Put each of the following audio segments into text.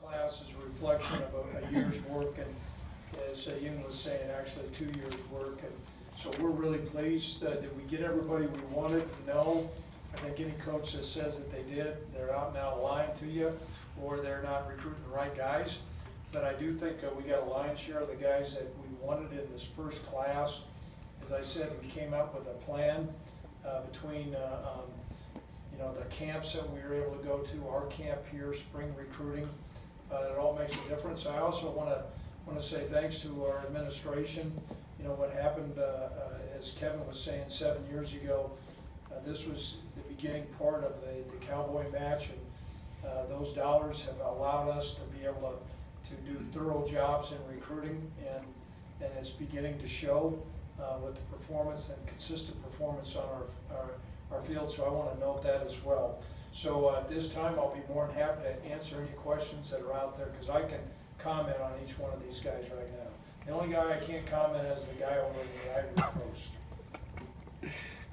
class is a reflection of a year's work, and as Yun was saying, actually 2 years' work. And so we're really pleased that we get everybody we wanted. No, I think any coach that says that they did, they're out now lying to you, or they're not recruiting the right guys. But I do think we got a lion's share of the guys that we wanted in this first class. As I said, we came up with a plan between the camps that we were able to go to, our camp here, spring recruiting. It all makes a difference. I also want to say thanks to our administration. You know what happened, as Kevin was saying 7 years ago. This was the beginning part of the Cowboy match, and those dollars have allowed us to be able to do thorough jobs in recruiting, and it's beginning to show with the performance and consistent performance on our field. So I want to note that as well. So at this time, I'll be more than happy to answer any questions that are out there, because I can comment on each one of these guys right now. The only guy I can't comment is the guy over in the Ivory Coast.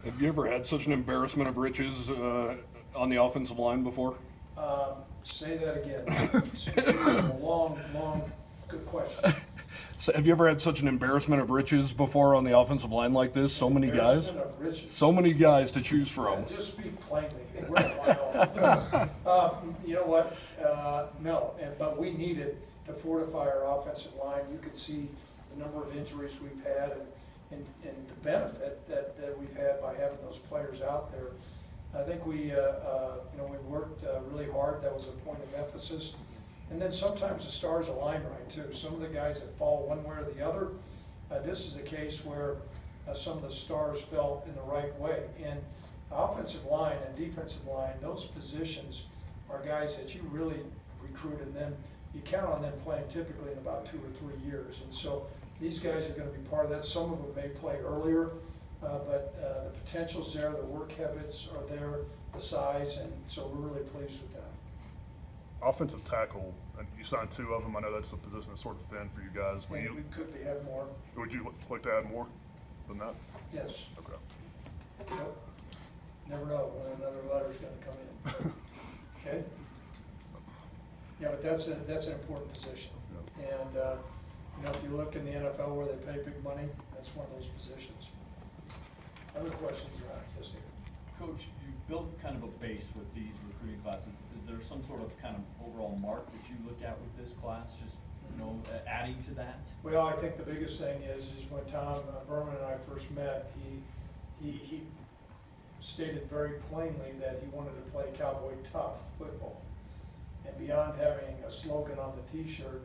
Have you ever had such an embarrassment of riches on the offensive line before? Say that again. It's a long, good question. So have you ever had such an embarrassment of riches before on the offensive line like this? So many guys? Of riches. So many guys to choose from. Yeah, just speak plainly. We're in Wyoming. You know what? No, but we needed to fortify our offensive line. You could see the number of injuries we've had and the benefit that we've had by having those players out there. I think we worked really hard. That was a point of emphasis. And then sometimes the stars align right too. Some of the guys that fall one way or the other, this is a case where some of the stars fell in the right way. And offensive line and defensive line, those positions are guys that you really recruit, and then you count on them playing typically in about 2 or 3 years. And so these guys are going to be part of that. Some of them may play earlier, but the potential's there, the work habits are there, the size, and so we're really pleased with that. Offensive tackle, and you signed 2 of them. I know that's a position that's sort of thin for you guys. And we could have more. Would you like to add more than that? Yes. Okay. Yep. Never know when another letter's going to come in. Okay. Yeah, but that's an important position. Yeah. And if you look in the NFL where they pay big money, that's one of those positions. Other questions, Ron? Yes, David. Coach, you built kind of a base with these recruiting classes. Is there some sort of kind of overall mark that you look at with this class, just, adding to that? Well, I think the biggest thing is when Tom Berman and I first met, he stated very plainly that he wanted to play Cowboy tough football. And beyond having a slogan on the T-shirt,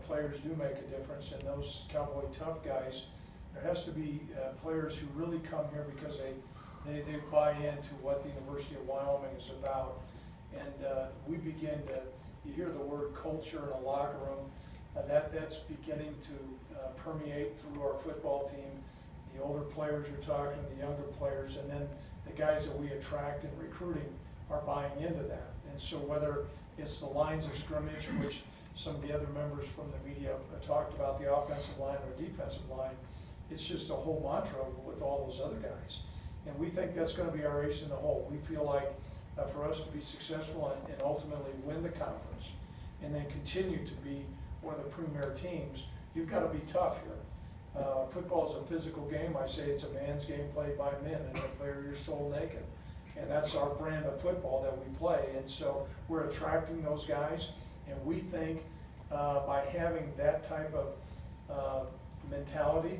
players do make a difference. And those Cowboy tough guys, there has to be players who really come here because they buy into what the University of Wyoming is about. And we begin to, you hear the word culture in a locker room, that's beginning to permeate through our football team. The older players are talking to the younger players, and then the guys that we attract in recruiting are buying into that. And so whether it's the lines of scrimmage, which some of the other members from the media talked about, the offensive line or defensive line, it's just a whole mantra with all those other guys. And we think that's going to be our ace in the hole. We feel like for us to be successful and ultimately win the conference and then continue to be one of the premier teams, you've got to be tough here. Football is a physical game. I say it's a man's game played by men, and you bare your soul naked. And that's our brand of football that we play. And so we're attracting those guys, and we think by having that type of mentality,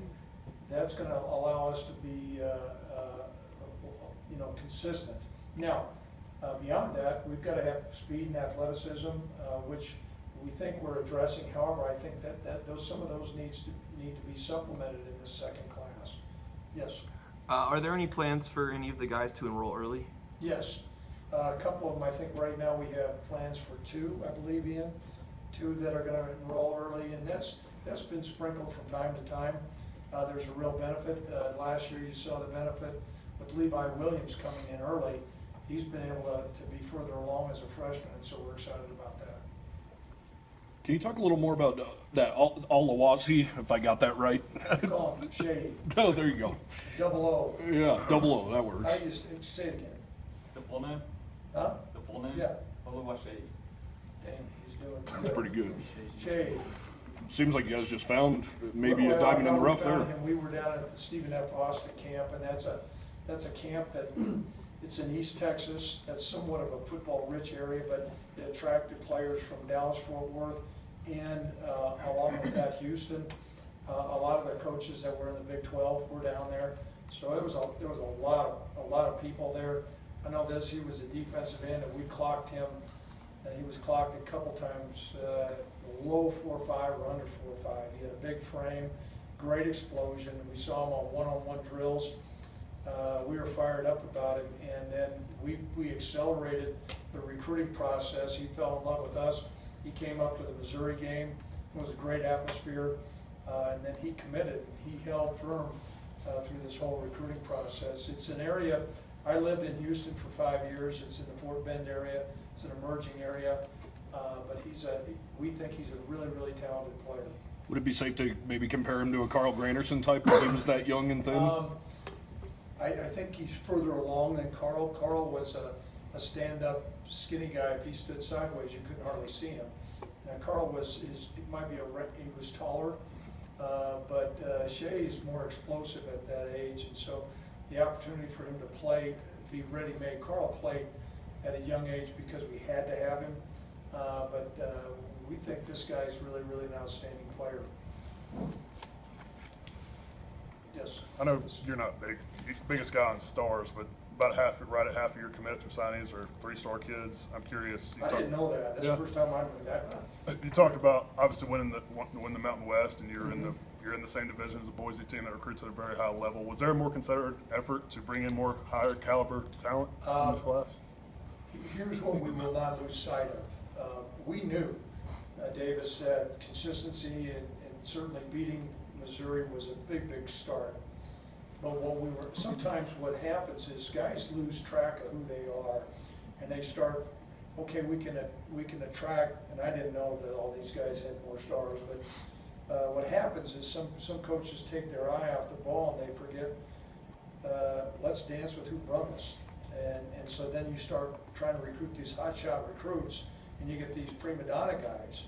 that's going to allow us to be consistent. Now, beyond that, we've got to have speed and athleticism, which we think we're addressing. However, I think that some of those need to be supplemented in this second class. Yes. Are there any plans for any of the guys to enroll early? Yes. A couple of them, I think right now we have plans for 2, I believe, Ian. 2 that are going to enroll early, and that's been sprinkled from time to time. There's a real benefit. Last year you saw the benefit with Levi Williams coming in early. He's been able to be further along as a freshman, and so we're excited about that. Can you talk a little more about that Alawasi, if I got that right? Call him Shady. Oh, there you go. Double O. Yeah, double O, that works. I used to say it again. The full name? Huh? The full name? Yeah. Oluwaseyi. Dang, he's doing That's pretty good. Shay. Seems like you guys just found maybe a Well, diamond in the we rough found there. him. We were down at the Stephen F. Austin camp, and that's a camp that, it's in East Texas. That's somewhat of a football-rich area, but it attracted players from Dallas, Fort Worth, and along with that, Houston. A lot of the coaches that were in the Big 12 were down there. So there was a lot of people there. I know this, he was a defensive end, and we clocked him. He was clocked a couple times, low 4.5 or under 4.5. He had a big frame, great explosion. We saw him on one-on-one drills. We were fired up about him, and then we accelerated the recruiting process. He fell in love with us. He came up to the Missouri game. It was a great atmosphere, and then he committed. He held firm through this whole recruiting process. It's an area, I lived in Houston for 5 years. It's in the Fort Bend area. It's an emerging area, but we think he's a really, really talented player. Would it be safe to maybe compare him to a Carl Granderson type if he was that young and thin? I think he's further along than Carl. Carl was a stand-up skinny guy. If he stood sideways, you couldn't hardly see him. Now Carl he was taller, but Shay is more explosive at that age, and so the opportunity for him to be ready-made. Carl played at a young age because we had to have him, but we think this guy's really, really an outstanding player. Yes. I know you're not big, biggest guy on stars, but right at half of your commits or signees are 3-star kids. I'm curious. I didn't know that. That's the first time I knew that. You talked about obviously winning the Mountain West, and you're in the same division as the Boise team that recruits at a very high level. Was there a more concerted effort to bring in more higher caliber talent in this class? Here's what we will not lose sight of. We knew, Davis said, consistency and certainly beating Missouri was a big, big start. But sometimes what happens is guys lose track of who they are, and they start, okay, we can attract, and I didn't know that all these guys had more stars, but what happens is some coaches take their eye off the ball and they forget, let's dance with who brought us. And so then you start trying to recruit these hotshot recruits, and you get these prima donna guys.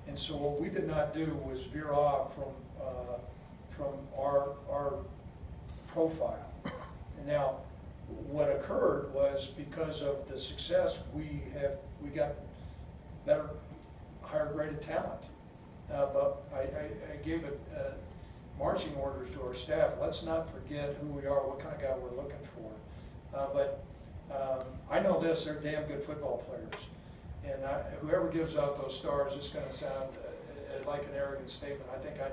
And so what we did not do was veer off from our profile. And now, what occurred was because of the success, we got better, higher graded talent. But I gave marching orders to our staff. Let's not forget who we are, what kind of guy we're looking for. But I know this, they're damn good football players. And whoever gives out those stars, it's going to sound like an arrogant statement. I think I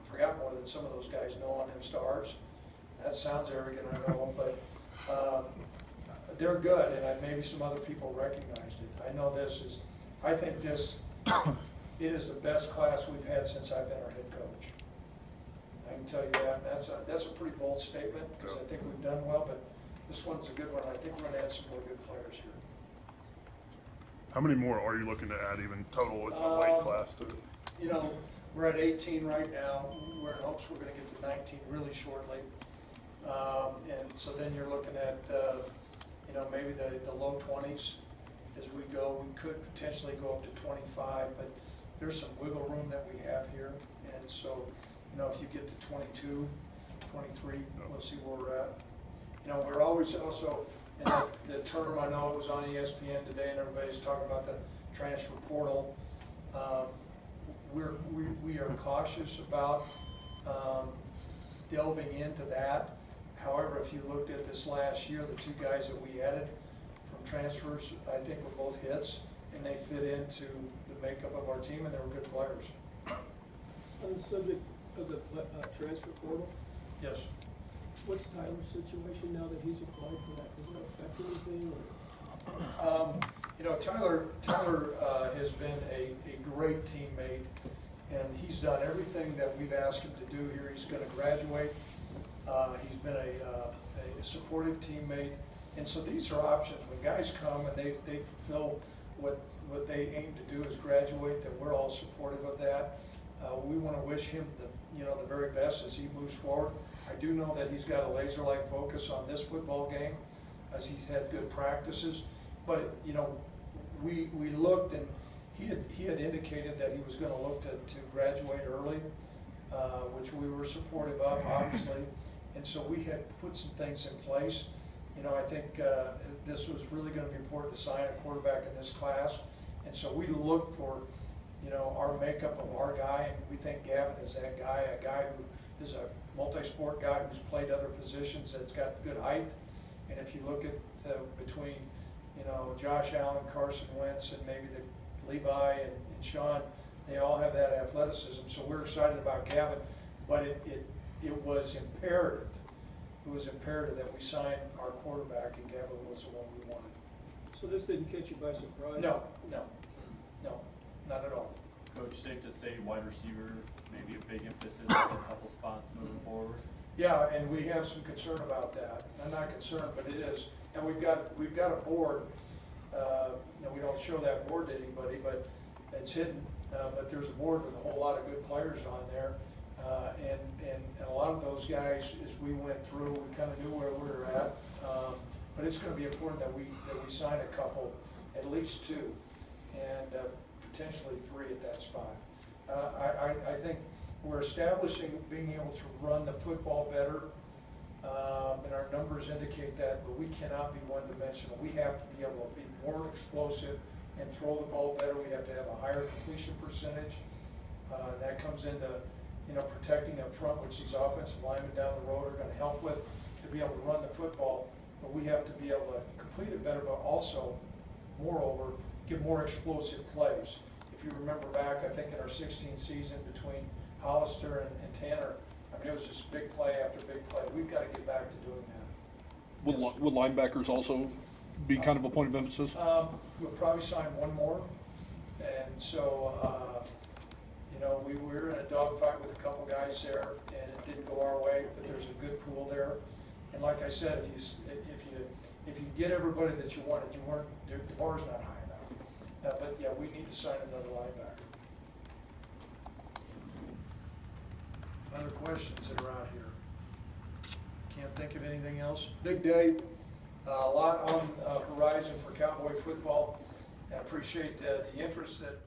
forgot more than some of those guys know on them stars. That sounds arrogant, I know, but they're good, and maybe some other people recognized it. I know I think it is the best class we've had since I've been our head coach. I can tell you that, and that's a pretty bold statement, because I think we've done well, but this one's a good one. I think we're going to add some more good players here. How many more are you looking to add even total with the weight class to? We're at 18 right now. We're in hopes we're going to get to 19 really shortly. And so then you're looking at, maybe the low 20s as we go. We could potentially go up to 25, but there's some wiggle room that we have here. And so, if you get to 22, 23, we'll see where we're at. We're always also, in the term, I know it was on ESPN today and everybody's talking about the transfer portal. We are cautious about delving into that. However, if you looked at this last year, the 2 guys that we added from transfers, I think were both hits, and they fit into the makeup of our team, and they were good players. On the subject of the transfer portal, Yes. what's Tyler's situation now that he's applied for that? Does that affect anything? Tyler has been a great teammate, and he's done everything that we've asked him to do here. He's going to graduate. He's been a supportive teammate, and so these are options. When guys come and they fulfill what they aim to do is graduate, then we're all supportive of that. We want to wish him the very best as he moves forward. I do know that he's got a laser-like focus on this football game, as he's had good practices. But we looked, and he had indicated that he was gonna look to graduate early, which we were supportive of, obviously. And so we had put some things in place. You know, I think this was really gonna be important to sign a quarterback in this class. And so we looked for, you know, our makeup of our guy, and we think Gavin is that guy, a guy who is a multi-sport guy who's played other positions, that's got good height. And if you look at between, you know, Josh Allen, Carson Wentz, and maybe the Levi and Sean, they all have that athleticism. So we're excited about Gavin, but it was imperative. It was imperative that we sign our quarterback, and Gavin was the one we wanted. So this didn't catch you by surprise? No, not at all. Coach, safe to say wide receiver, maybe a big emphasis at a couple spots moving forward? Yeah, and we have some concern about that. I'm not concerned, but it is. And we've got a board. We don't show that board to anybody, but it's hidden. But there's a board with a whole lot of good players on there. And a lot of those guys, as we went through, we kind of knew where we were at. But it's going to be important that we sign a couple, at least two, and potentially three at that spot. I think we're establishing being able to run the football better, and our numbers indicate that, but we cannot be one-dimensional. We have to be able to be more explosive and throw the ball better. We have to have a higher completion percentage. That comes into, you know, protecting up front, which these offensive linemen down the road are going to help with, to be able to run the football. But we have to be able to complete it better, but also, moreover, get more explosive plays. If you remember back, I think in our 16th season between Hollister and Tanner, I mean, it was just big play after big play. We've got to get back to doing that. Would linebackers also be kind of a point of emphasis? We'll probably sign one more. And so, you know, we were in a dogfight with a couple guys there, and it didn't go our way, but there's a good pool there. And like I said, if you get everybody that you wanted, the bar's not high enough. But yeah, we need to sign another linebacker. Other questions that are out here? Can't think of anything else. Big day, a lot on horizon for Cowboy football. I appreciate the interest that